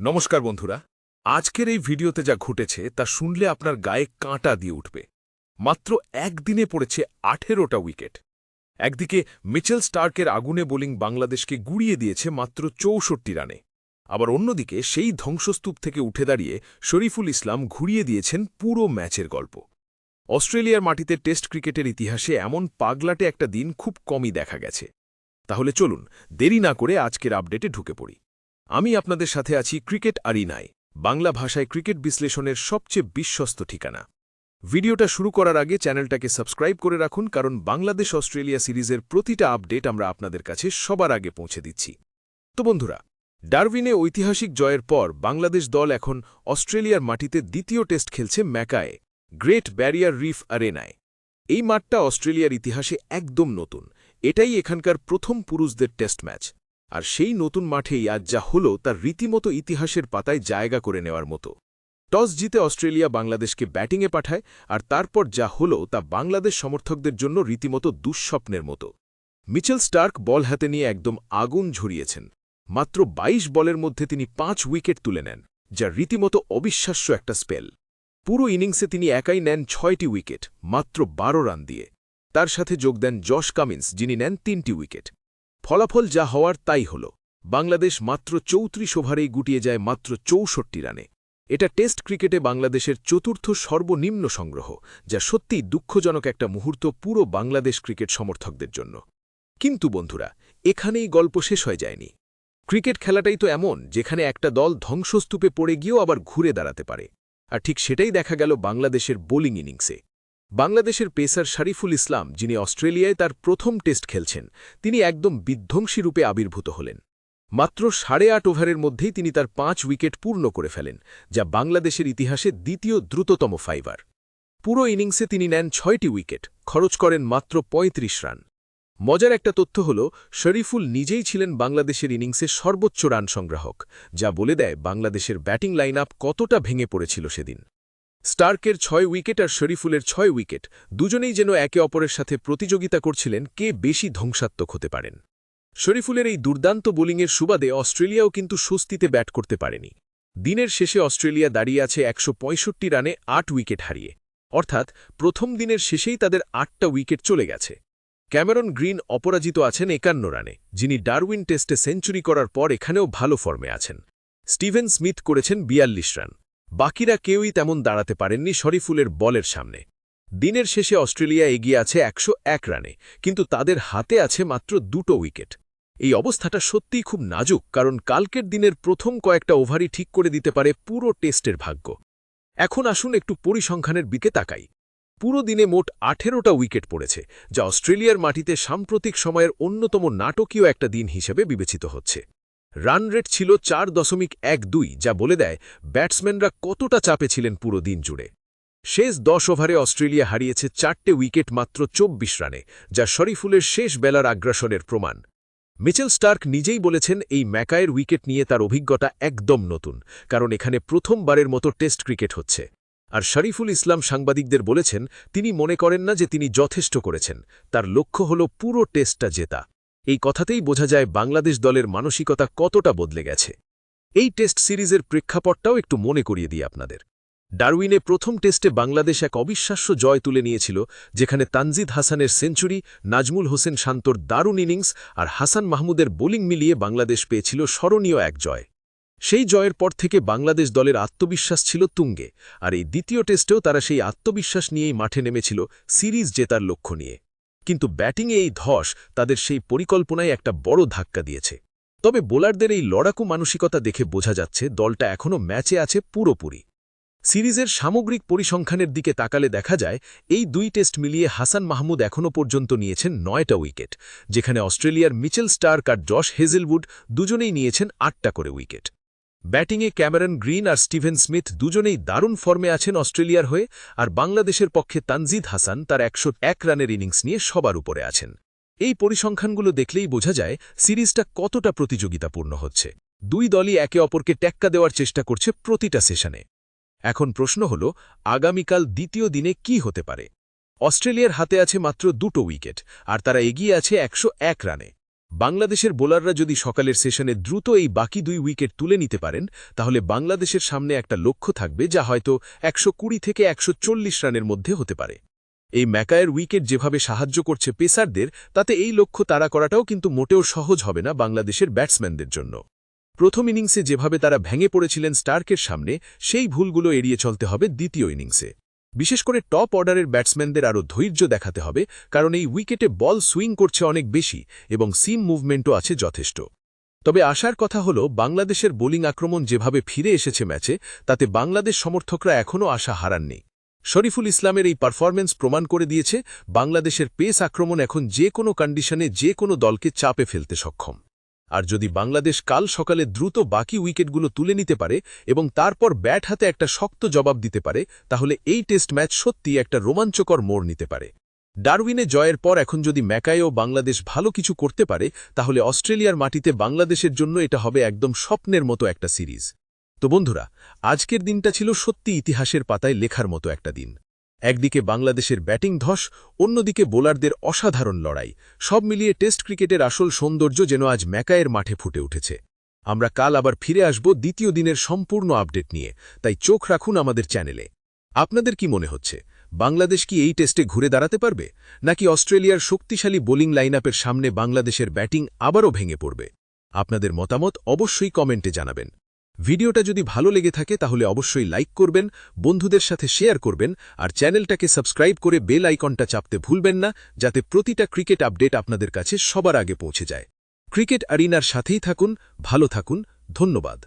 নমস্কার বন্ধুরা, আজকের এই ভিডিওতে যা ঘটেছে তা শুনলে আপনার গায়ে কাঁটা দিয়ে উঠবে। মাত্র একদিনে পড়েছে 18টা উইকেট। একদিকে মিচেল স্টার্কের আগুনে বোলিং বাংলাদেশকে গুড়িয়ে দিয়েছে মাত্র 64 রানে, আবার অন্যদিকে সেই ধ্বংসস্তূপ থেকে উঠে দাঁড়িয়ে শরীফুল ইসলাম ঘুরিয়ে দিয়েছেন পুরো ম্যাচের গল্প। অস্ট্রেলিয়ার মাটিতে টেস্ট ক্রিকেটের ইতিহাসে এমন পাগলাটে একটা দিন খুব কমই দেখা গেছে। তাহলে চলুন দেরি না করে আজকের আপডেটে ঢুকে পড়ি। আমি আপনাদের সাথে আছি ক্রিকেট আরিনায়, বাংলা ভাষায় ক্রিকেট বিশ্লেষণের সবচেয়ে বিশ্বস্ত ঠিকানা। ভিডিওটা শুরু করার আগে চ্যানেলটাকে সাবস্ক্রাইব করে রাখুন, কারণ বাংলাদেশ অস্ট্রেলিয়া সিরিজের প্রতিটা আপডেট আমরা আপনাদের কাছে সবার আগে পৌঁছে দিচ্ছি। তো বন্ধুরা, ডারউইনে ঐতিহাসিক জয়ের পর বাংলাদেশ দল এখন অস্ট্রেলিয়ার মাটিতে দ্বিতীয় টেস্ট খেলছে ম্যাকায়ে, গ্রেট ব্যারিয়ার রিফ আরেনায়। এই মাঠটা অস্ট্রেলিয়ার ইতিহাসে একদম নতুন। এটাই এখানকার প্রথম পুরুষদের টেস্ট ম্যাচ। আর সেই নতুন মাঠেই আজ যা হল তার রীতিমতো ইতিহাসের পাতায় জায়গা করে নেওয়ার মতো। টস জিতে অস্ট্রেলিয়া বাংলাদেশকে ব্যাটিংয়ে পাঠায়, আর তারপর যা হল তা বাংলাদেশ সমর্থকদের জন্য রীতিমতো দুঃস্বপ্নের মতো। মিচেল স্টার্ক বল হাতে নিয়ে একদম আগুন ঝরিয়েছেন। মাত্র ২২ বলের মধ্যে তিনি ৫ উইকেট তুলে নেন, যা রীতিমতো অবিশ্বাস্য একটা স্পেল। পুরো ইনিংসে তিনি একাই নেন ৬টি উইকেট, মাত্র ১২ রান দিয়ে। তার সাথে যোগ দেন জশ কামিন্স, যিনি নেন ৩টি উইকেট। ফলাফল যা হওয়ার তাই হল, বাংলাদেশ মাত্র ৩৪ ওভারেই গুটিয়ে যায় মাত্র ৬৪ রানে। এটা টেস্ট ক্রিকেটে বাংলাদেশের চতুর্থ সর্বনিম্ন সংগ্রহ, যা সত্যিই দুঃখজনক একটা মুহূর্ত পুরো বাংলাদেশ ক্রিকেট সমর্থকদের জন্য। কিন্তু বন্ধুরা, এখানেই গল্প শেষ হয়ে যায়নি। ক্রিকেট খেলাটাই তো এমন, যেখানে একটা দল ধ্বংসস্তূপে পড়ে গিয়েও আবার ঘুরে দাঁড়াতে পারে। আর ঠিক সেটাই দেখা গেল বাংলাদেশের বোলিং ইনিংসে। বাংলাদেশের পেসার শরীফুল ইসলাম, যিনি অস্ট্রেলিয়ায় তার প্রথম টেস্ট খেলছেন, তিনি একদম বিধ্বংসী রূপে আবির্ভূত হলেন। মাত্র ৮.৫ ওভারের মধ্যেই তিনি তার ৫ উইকেট পূর্ণ করে ফেলেন, যা বাংলাদেশের ইতিহাসে দ্বিতীয় দ্রুততম ফাইভার। পুরো ইনিংসে তিনি নেন ৬টি উইকেট, খরচ করেন মাত্র ৩৫ রান। মজার একটা তথ্য হল, শরীফুল নিজেই ছিলেন বাংলাদেশের ইনিংসে সর্বোচ্চ রান সংগ্রাহক, যা বলে দেয় বাংলাদেশের ব্যাটিং লাইন আপ কতটা ভেঙে পড়েছিল সেদিন। স্টার্কের ৬ উইকেট আর শরীফুলের ৬ উইকেট, দুজনেই যেন একে অপরের সাথে প্রতিযোগিতা করছিলেন কে বেশি ধ্বংসাত্মক হতে পারেন। শরীফুলের এই দুর্দান্ত বোলিংয়ের সুবাদে অস্ট্রেলিয়াও কিন্তু স্বস্তিতে ব্যাট করতে পারেনি। দিনের শেষে অস্ট্রেলিয়া দাঁড়িয়ে আছে ১৬৫ রানে ৮ উইকেট হারিয়ে, অর্থাৎ প্রথম দিনের শেষেই তাদের ৮টা উইকেট চলে গেছে। ক্যামেরন গ্রিন অপরাজিত আছেন ৫১ রানে, যিনি ডারউইন টেস্টে সেঞ্চুরি করার পর এখানেও ভালো ফর্মে আছেন। স্টিভেন স্মিথ করেছেন ৪২ রান। বাকিরা কেউই তেমন দাঁড়াতে পারেননি শরীফুলের বলের সামনে। দিনের শেষে অস্ট্রেলিয়া এগিয়ে আছে ১০১ রানে, কিন্তু তাদের হাতে আছে মাত্র ২টো উইকেট। এই অবস্থাটা সত্যিই খুব নাজুক, কারণ কালকের দিনের প্রথম কয়েকটা ওভারই ঠিক করে দিতে পারে পুরো টেস্টের ভাগ্য। এখন আসুন একটু পরিসংখ্যানের দিকে তাকাই। পুরো দিনে মোট ১৮টা উইকেট পড়েছে, যা অস্ট্রেলিয়ার মাটিতে সাম্প্রতিক সময়ের অন্যতম নাটকীয় একটা দিন হিসেবে বিবেচিত হচ্ছে। রান রেট ছিল ৪.১২, যা বলে দেয় ব্যাটসম্যানরা কতটা চাপে ছিলেন পুরো দিন জুড়ে। শেষ ১০ ওভারে অস্ট্রেলিয়া হারিয়েছে ৪টে উইকেট মাত্র ২৪ রানে, যা শরীফুলের শেষ বেলার আগ্রাসনের প্রমাণ। মিচেল স্টার্ক নিজেই বলেছেন এই ম্যাকায়ের উইকেট নিয়ে তার অভিজ্ঞতা একদম নতুন, কারণ এখানে প্রথমবারের মতো টেস্ট ক্রিকেট হচ্ছে। আর শরীফুল ইসলাম সাংবাদিকদের বলেছেন তিনি মনে করেন না যে তিনি যথেষ্ট করেছেন, তার লক্ষ্য হল পুরো টেস্টটা জেতা। এই কথাতেই বোঝা যায় বাংলাদেশ দলের মানসিকতা কতটা বদলে গেছে। এই টেস্ট সিরিজের প্রেক্ষাপটটাও একটু মনে করিয়ে দিই আপনাদের। ডারউইনে প্রথম টেস্টে বাংলাদেশ এক অবিশ্বাস্য জয় তুলে নিয়েছিল, যেখানে তানজিদ হাসানের সেঞ্চুরি, নাজমুল হোসেন শান্তর দারুণ ইনিংস আর হাসান মাহমুদের বোলিং মিলিয়ে বাংলাদেশ পেয়েছিল স্মরণীয় এক জয়। সেই জয়ের পর থেকে বাংলাদেশ দলের আত্মবিশ্বাস ছিল তুঙ্গে, আর এই দ্বিতীয় টেস্টেও তারা সেই আত্মবিশ্বাস নিয়েই মাঠে নেমেছিল সিরিজ জেতার লক্ষ্য নিয়ে। কিন্তু ব্যাটিংয়ে এই ধস তাদের সেই পরিকল্পনায় একটা বড় ধাক্কা দিয়েছে। তবে বোলারদের এই লড়াকু মানসিকতা দেখে বোঝা যাচ্ছে দলটা এখনও ম্যাচে আছে পুরোপুরি। সিরিজের সামগ্রিক পরিসংখ্যানের দিকে তাকালে দেখা যায় এই ২ টেস্ট মিলিয়ে হাসান মাহমুদ এখনও পর্যন্ত নিয়েছেন ৯টা উইকেট, যেখানে অস্ট্রেলিয়ার মিচেল স্টার্ক আর জশ হেজেলউড দুজনেই নিয়েছেন ৮টা করে উইকেট। ব্যাটিংয়ে ক্যামেরন গ্রিন আর স্টিভেন স্মিথ দুজনেই দারুণ ফর্মে আছেন অস্ট্রেলিয়ার হয়ে, আর বাংলাদেশের পক্ষে তানজিদ হাসান তার ১০১ রানের ইনিংস নিয়ে সবার উপরে আছেন। এই পরিসংখ্যানগুলো দেখলেই বোঝা যায় সিরিজটা কতটা প্রতিযোগিতাপূর্ণ হচ্ছে। দুই দলই একে অপরকে টেক্কা দেওয়ার চেষ্টা করছে প্রতিটা সেশনে। এখন প্রশ্ন হল, আগামীকাল দ্বিতীয় দিনে কি হতে পারে। অস্ট্রেলিয়ার হাতে আছে মাত্র ২টো উইকেট, আর তারা এগিয়ে আছে ১০১ রানে। বাংলাদেশের বোলাররা যদি সকালের সেশনে দ্রুত এই বাকি 2 উইকেট তুলে নিতে পারেন তাহলে বাংলাদেশের সামনে একটা লক্ষ্য থাকবে যা হয়তো 120 থেকে 140 রানের মধ্যে হতে পারে। এই ম্যাকায়ের উইকেট যেভাবে সাহায্য করছে পেসারদের, তাতে এই লক্ষ্য তাড়া করাটাও কিন্তু মোটেও সহজ হবে না বাংলাদেশের ব্যাটসম্যানদের জন্য। প্রথম ইনিংসে যেভাবে তারা ভেঙে পড়েছিলেন স্টার্কের সামনে, সেই ভুলগুলো এড়িয়ে চলতে হবে দ্বিতীয় ইনিংসে। বিশেষ করে টপ অর্ডারের ব্যাটসম্যানদের আরও ধৈর্য দেখাতে হবে, কারণ এই উইকেটে বল সুইং করছে অনেক বেশি এবং সিম মুভমেন্টও আছে যথেষ্ট। তবে আশার কথা হল, বাংলাদেশের বোলিং আক্রমণ যেভাবে ফিরে এসেছে ম্যাচে, তাতে বাংলাদেশ সমর্থকরা এখনও আশা হারাননি। শরীফুল ইসলামের এই পারফরম্যান্স প্রমাণ করে দিয়েছে বাংলাদেশের পেস আক্রমণ এখন যে কোনো কন্ডিশনে যে কোনো দলকে চাপে ফেলতে সক্ষম। আর যদি বাংলাদেশ কাল সকালে দ্রুত বাকি উইকেটগুলো তুলে নিতে পারে এবং তারপর ব্যাট হাতে একটা শক্ত জবাব দিতে পারে, তাহলে এই টেস্ট ম্যাচ সত্যিই একটা রোমাঞ্চকর মোড় নিতে পারে। ডারউইনে জয়ের পর এখন যদি ম্যাকায়েও বাংলাদেশ ভালো কিছু করতে পারে, তাহলে অস্ট্রেলিয়ার মাটিতে বাংলাদেশের জন্য এটা হবে একদম স্বপ্নের মতো একটা সিরিজ। তো বন্ধুরা, আজকের দিনটা ছিল সত্যি ইতিহাসের পাতায় লেখার মতো একটা দিন। একদিকে বাংলাদেশের ব্যাটিং ধস, অন্যদিকে বোলারদের অসাধারণ লড়াই, সব মিলিয়ে টেস্ট ক্রিকেটের আসল সৌন্দর্য যেন আজ ম্যাকায়ের মাঠে ফুটে উঠেছে। আমরা কাল আবার ফিরে আসব দ্বিতীয় দিনের সম্পূর্ণ আপডেট নিয়ে, তাই চোখ রাখুন আমাদের চ্যানেলে। আপনাদের কি মনে হচ্ছে, বাংলাদেশ কি এই টেস্টে ঘুরে দাঁড়াতে পারবে, নাকি অস্ট্রেলিয়ার শক্তিশালী বোলিং লাইনআপের সামনে বাংলাদেশের ব্যাটিং আবারও ভেঙে পড়বে? আপনাদের মতামত অবশ্যই কমেন্টে জানাবেন। ভিডিওটা যদি ভালো লেগে থাকে তাহলে অবশ্যই লাইক করবেন, বন্ধুদের সাথে শেয়ার করবেন, আর চ্যানেলটাকে সাবস্ক্রাইব করে বেল আইকনটা চাপতে ভুলবেন না, যাতে প্রতিটা ক্রিকেট আপডেট আপনাদের কাছে সবার আগে পৌঁছে যায়। ক্রিকেট আরিনার সাথেই থাকুন, ভালো থাকুন, ধন্যবাদ।